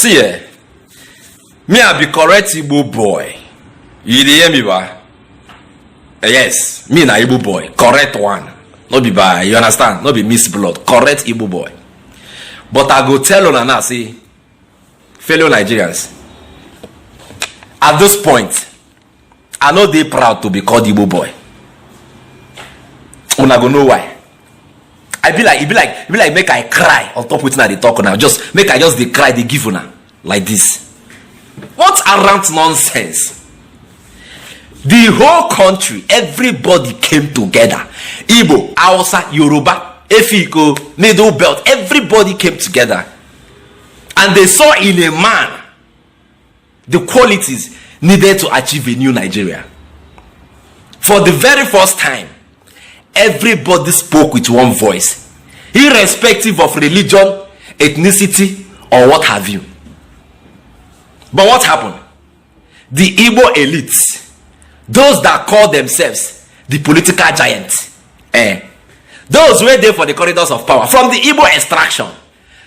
See, me I be correct Igbo boy. You dey hear me, ba? Yes, me na Igbo boy, correct one. No be by, you understand? No be miss blood, correct Igbo boy. But I go tell una now, say, fellow Nigerians, at this point, I know they proud to be called Igbo boy. Una go know why. I be like make I cry on top with they talk now. Just make I just they cry, they give una like this. What arrant nonsense. The whole country, everybody came together. Igbo, Hausa, Yoruba, Efiko, Middle Belt, everybody came together. And they saw in a man the qualities needed to achieve a new Nigeria. For the very first time, everybody spoke with one voice, irrespective of religion, ethnicity, or what have you. But what happened? The Igbo elites, those that call themselves the political giants, those who were there for the corridors of power from the Igbo extraction,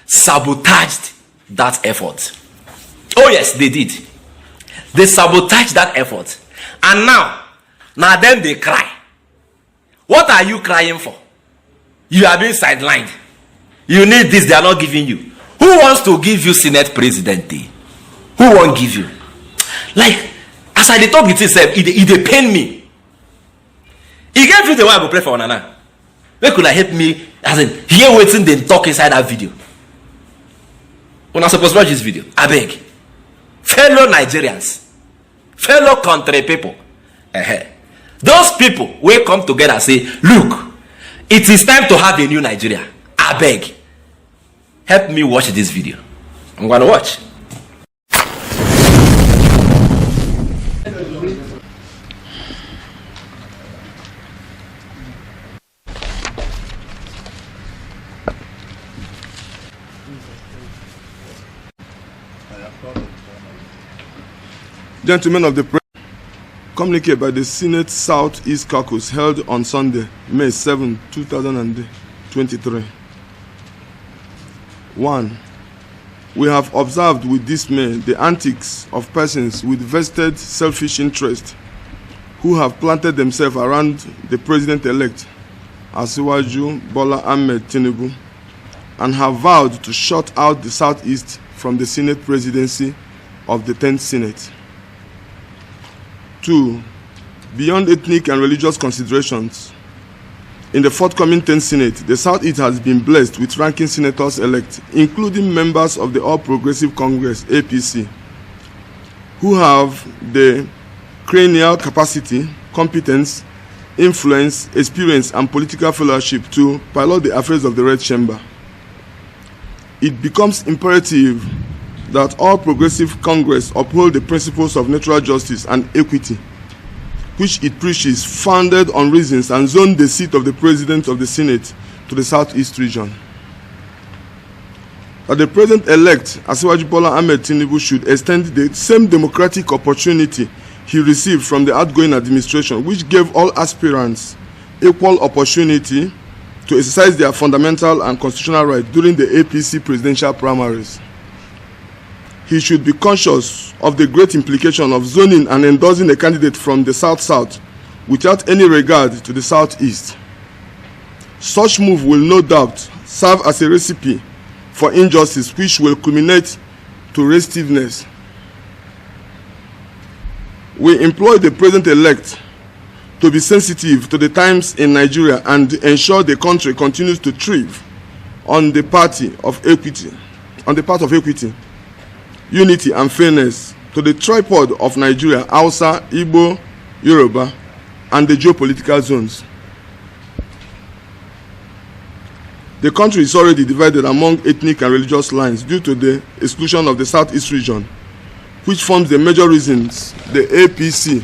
sabotaged that effort. Oh yes, they did. They sabotaged that effort. And now them they cry. What are you crying for? You are being sidelined. You need this, they are not giving you. Who wants to give you Senate President? Who won't give you? Like, as I talk with itself, it pain me. He gave you the way I go pray for Nana. Where could I help me? As in, here waiting, then talk inside that video. When I'm supposed to watch this video, I beg. Fellow Nigerians, fellow country people, those people will come together and say, look, it is time to have a new Nigeria. I beg. Help me watch this video. I'm going to watch. Gentlemen of the press, communicated by the Senate Southeast Caucus held on Sunday, May 7, 2023. 1. We have observed with dismay the antics of persons with vested selfish interest who have planted themselves around the President-elect, Asiwaju Bola Ahmed Tinubu, and have vowed to shut out the Southeast from the Senate presidency of the 10th Senate. 2. Beyond ethnic and religious considerations, in the forthcoming 10th Senate, the Southeast has been blessed with ranking senators-elect, including members of the All Progressive Congress, APC, who have the cranial capacity, competence, influence, experience, and political fellowship to pilot the affairs of the Red Chamber. It becomes imperative that all Progressive Congress uphold the principles of natural justice and equity, which it preaches, founded on reasons, and zone the seat of the President of the Senate to the Southeast region. That the President-elect, Asiwaju Bola Ahmed Tinubu, should extend the same democratic opportunity he received from the outgoing administration, which gave all aspirants equal opportunity to exercise their fundamental and constitutional right during the APC presidential primaries. He should be conscious of the great implication of zoning and endorsing a candidate from the South-South without any regard to the Southeast. Such move will no doubt serve as a recipe for injustice which will culminate to restiveness. We implore the President-elect to be sensitive to the times in Nigeria and ensure the country continues to thrive on the part of equity, unity and fairness to the tripod of Nigeria, Hausa, Igbo, Yoruba, and the geopolitical zones. The country is already divided among ethnic and religious lines due to the exclusion of the Southeast region, which forms the major reasons the APC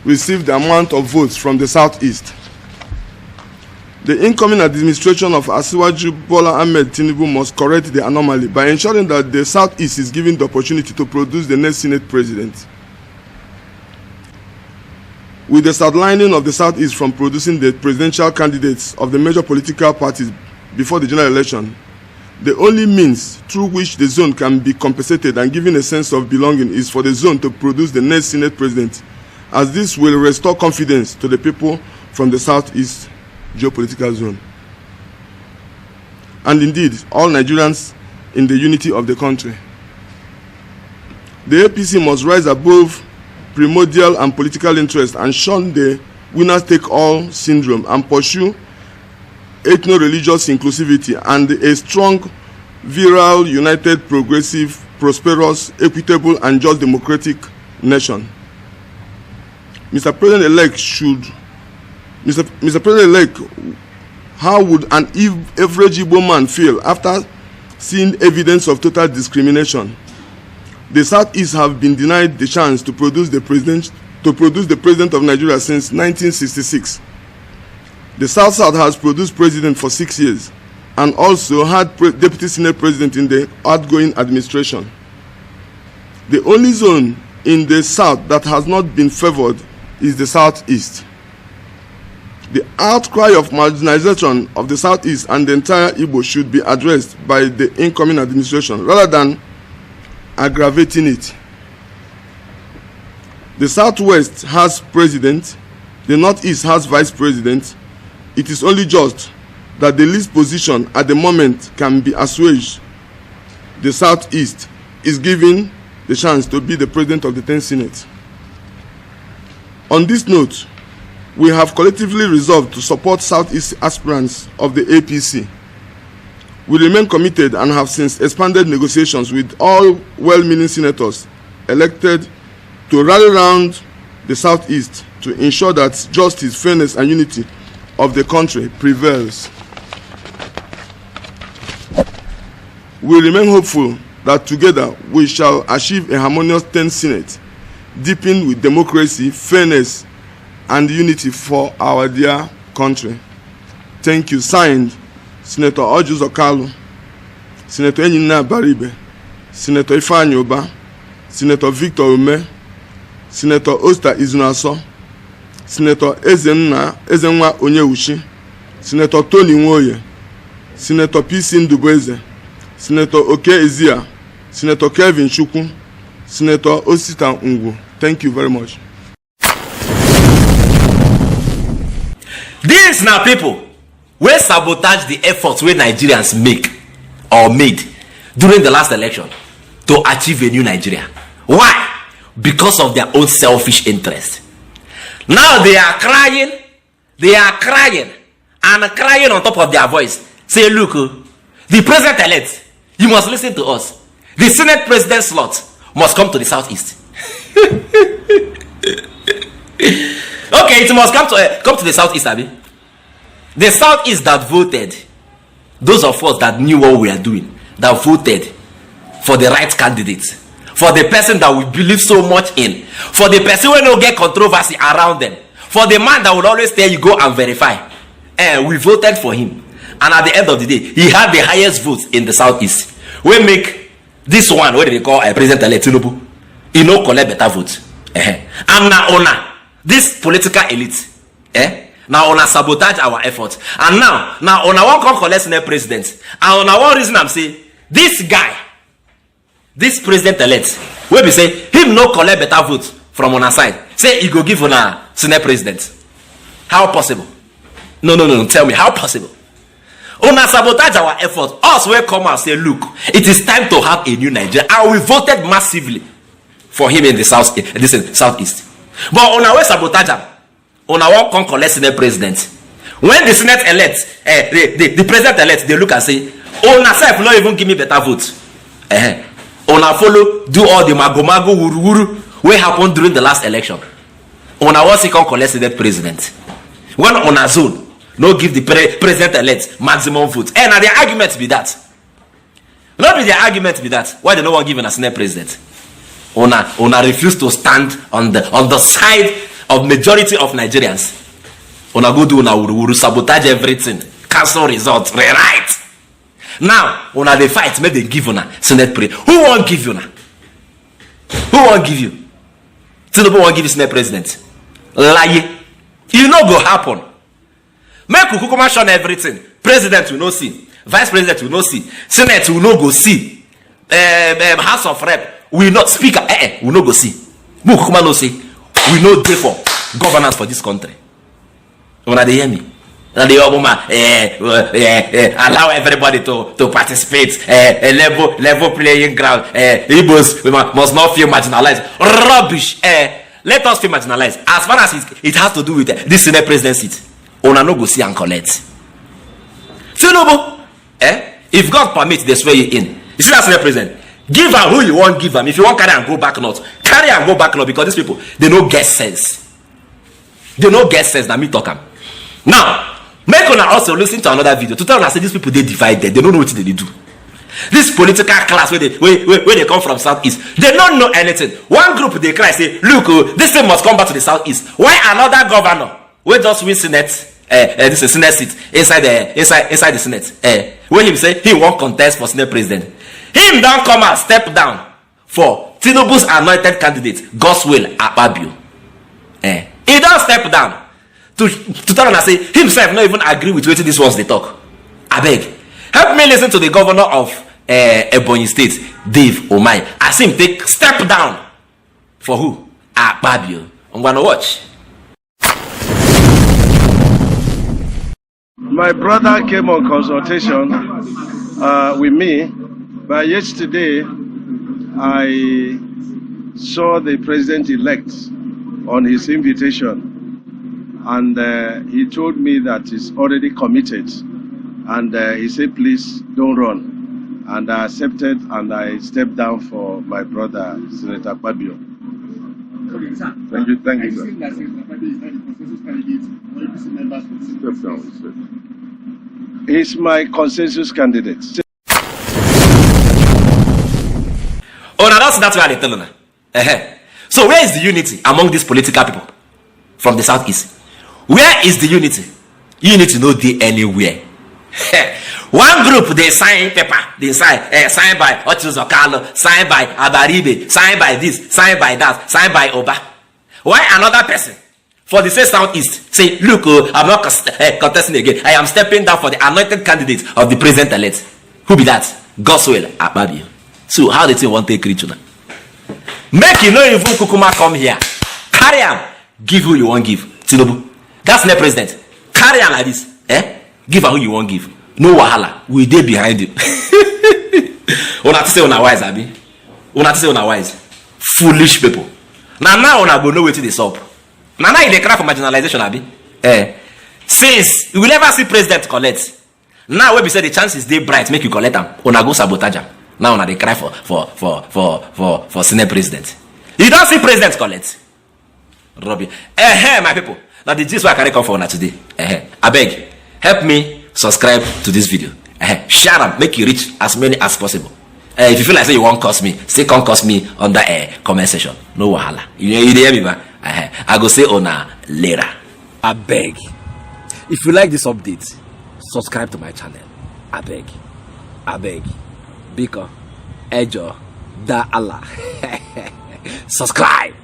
received the amount of votes from the Southeast. The incoming administration of Asiwaju Bola Ahmed Tinubu must correct the anomaly by ensuring that the Southeast is given the opportunity to produce the next Senate president. With the sidelining of the Southeast from producing the presidential candidates of the major political parties before the general election, The only means through which the zone can be compensated and given a sense of belonging is for the zone to produce the next Senate president, as this will restore confidence to the people from the Southeast geopolitical zone. And indeed, all Nigerians in the unity of the country. The APC must rise above primordial and political interest and shun the winner-take-all syndrome and pursue ethno-religious inclusivity and a strong, virile, united, progressive, prosperous, equitable, and just democratic nation. Mr. President-elect how would an average Igbo man feel after seeing evidence of total discrimination? The Southeast have been denied the chance to produce the president of Nigeria since 1966. The South has produced president for 6 years and also had deputy Senate president in the outgoing administration. The only zone in the South that has not been favored is the Southeast. The outcry of marginalization of the Southeast and the entire Igbo should be addressed by the incoming administration rather than aggravating it. The Southwest has president, the Northeast has vice president. It is only just that the least position at the moment can be assuaged. The Southeast is given the chance to be the president of the 10th Senate. On this note, we have collectively resolved to support Southeast aspirants of the APC. We remain committed and have since expanded negotiations with all well-meaning senators elected to rally around the Southeast to ensure that justice, fairness, and unity of the country prevails. We remain hopeful that together we shall achieve a harmonious 10th Senate, deepened with democracy, fairness, and unity for our dear country. Thank you. Signed, Senator Ojuz Okalu, Senator Enyina Baribe, Senator Ifeanyi Oba, Senator Victor Ume, Senator Oster Izunaso, Senator Ezenwa Onyewuchi, Senator Tony Nwoye, Senator PC Ndubeze, Senator Oke Ezia, Senator Kevin Chukwu, Senator Osita Ngwu. Thank you very much. These now people will sabotage the efforts where Nigerians make or made during the last election to achieve a new Nigeria. Why? Because of their own selfish interest. Now they are crying and crying on top of their voice. Say, look, the president-elect, you must listen to us. The Senate president slot must come to the Southeast. Okay, it must come to the Southeast, Abi. The Southeast that voted, those of us that knew what we are doing, that voted for the right candidates, for the person that we believe so much in, for the person who don't get controversy around them, for the man that would always tell you go and verify. And we voted for him. And at the end of the day, he had the highest votes in the Southeast. We make this one, what they call a president-elect Tinubu, he no collect better votes. And now, this political elite, now on sabotage our efforts. And now on one come collect Senate president. And on one reason I'm saying, this guy, this president-elect, we be say, him no collect better votes from on our side. Say he go give on a Senate president. How possible? No, tell me, how possible? On sabotage our efforts. Us will come and say, look, it is time to have a new Nigeria. And we voted massively for him in the Southeast. But on our way sabotage him, on our one collect Senate president. When the Senate elect, the president elect, they look and say, on ourself not even give me better votes. On our follow, do all the mago wuru what happened during the last election. On our second collect Senate president. When on our zone, no give the president elect maximum votes. And the argument be that. Not be the argument be that. Why they no one give a Senate president? Ona refuse to stand on the side of majority of Nigerians. Ona go do una wuru sabotage everything, cancel results, rewrite. Now una they fight, make they give una Senate president. Who won't give you now? Who won't give you? Tinubu won't give you Senate president. Lie. It no go happen. Make Kukuma shun everything. President will not see. Vice President will not see. Senate will not go see. House of Rep will not. Speaker will not go see. Mukuma no say. We know day for governance for this country. When they hear me, and the allow everybody to participate. Level playing ground. Igbos must not feel marginalized. Rubbish. Let us feel marginalized. As far as it has to do with this Senate president seat, una no go see and collect. Tinubu, if God permits, they swear you in. You see that Senate president? Give her who you want, give them. If you want carry and go back north, carry and go back north, because these people, they no get sense. They no get sense. Now me talk am. Now, make una also listen to another video to tell us say these people they divided. They don't know what they do. This political class where they come from southeast, they don't know anything. One group they cry say, look, this thing must come back to the southeast. Why another governor we just win Senate? This is Senate seat inside the Senate. Where him say he won't contest for Senate president. Him don't come and step down for Tinubu's anointed candidate, Godswill Akpabio. He don't step down to tell us say himself not even agree with what these ones they talk. I beg, help me listen to the governor of Ebonyi State, Dave Omai, as him take step down for who? Akpabio. I'm gonna watch. My brother came on consultation with me, but yesterday I saw the president-elect on his invitation, and he told me that he's already committed, and he said, please don't run. And I accepted, and I stepped down for my brother, Senator Akpabio. Thank you, sir. Step down, sir. He's my consensus candidate. Oh, now that's why they tell you. So where is the unity among these political people from the southeast? Where is the unity? Unity no dey anywhere. One group they sign paper, they sign by Ochizo Carlo, signed by Abaribe, signed by this, signed by that, signed by Oba. Why another person for the same southeast say, look, I'm not contesting again. I am stepping down for the anointed candidate of the president-elect. Who be that? Godswill Akpabio. So how did you want to take rich now? Make you know if Kukuma come here. Carry him. Give who you want give. Tinubu. That's the president. Carry him like this. Give her who you want give. No wahala. We dey behind you. Una to say una wise, abi. Una to say una wise. Foolish people. Now una go know wetin dey sup. Now they cry for marginalization, abi. Since you will never see president collect. Now when we say the chances they bright, make you collect them. Una go sabotage them. Now they cry for Senate president. You don't see president collect. Robbie. My people. Now the gist why I carry come for una today. I beg, help me subscribe to this video. Share them, make you reach as many as possible. If you feel like say you won't curse me, still come curse me under a comment section. No wahala. You hear me, man? I go say ona later. I beg. If you like this update, subscribe to my channel. I beg. Biko, Ejo, Da Allah. Subscribe.